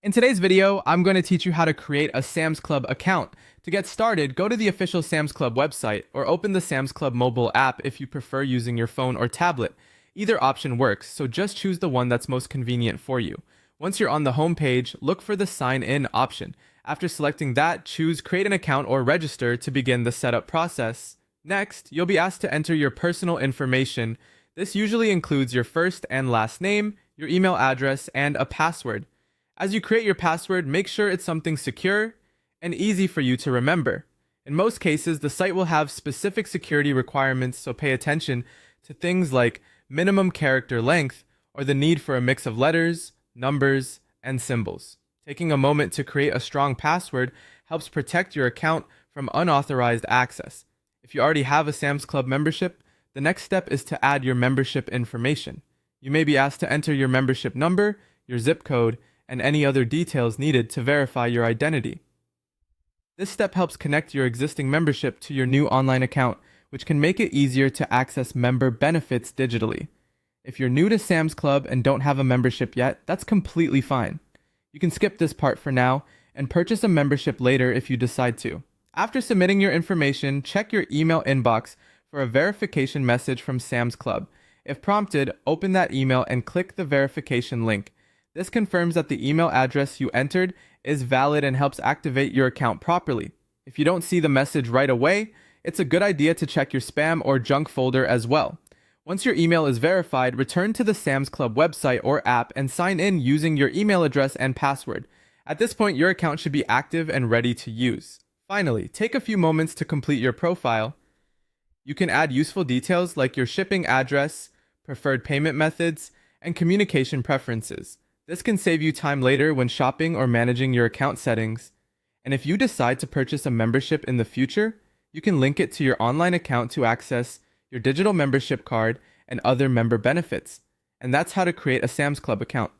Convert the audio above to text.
In today's video, I'm going to teach you how to create a Sam's Club account. To get started, go to the official Sam's Club website or open the Sam's Club mobile app if you prefer using your phone or tablet. Either option works, so just choose the one that's most convenient for you. Once you're on the home page, look for the Sign In option. After selecting that, choose Create an Account or Register to begin the setup process. Next, you'll be asked to enter your personal information. This usually includes your first and last name, your email address, and a password. As you create your password, make sure it's something secure and easy for you to remember. In most cases, the site will have specific security requirements, so pay attention to things like minimum character length or the need for a mix of letters, numbers, and symbols. Taking a moment to create a strong password helps protect your account from unauthorized access. If you already have a Sam's Club membership, the next step is to add your membership information. You may be asked to enter your membership number, your zip code, and any other details needed to verify your identity. This step helps connect your existing membership to your new online account, which can make it easier to access member benefits digitally. If you're new to Sam's Club and don't have a membership yet, that's completely fine. You can skip this part for now and purchase a membership later if you decide to. After submitting your information, check your email inbox for a verification message from Sam's Club. If prompted, open that email and click the verification link. This confirms that the email address you entered is valid and helps activate your account properly. If you don't see the message right away, it's a good idea to check your spam or junk folder as well. Once your email is verified, return to the Sam's Club website or app and sign in using your email address and password. At this point, your account should be active and ready to use. Finally, take a few moments to complete your profile. You can add useful details like your shipping address, preferred payment methods, and communication preferences. This can save you time later when shopping or managing your account settings. And if you decide to purchase a membership in the future, you can link it to your online account to access your digital membership card and other member benefits. And that's how to create a Sam's Club account.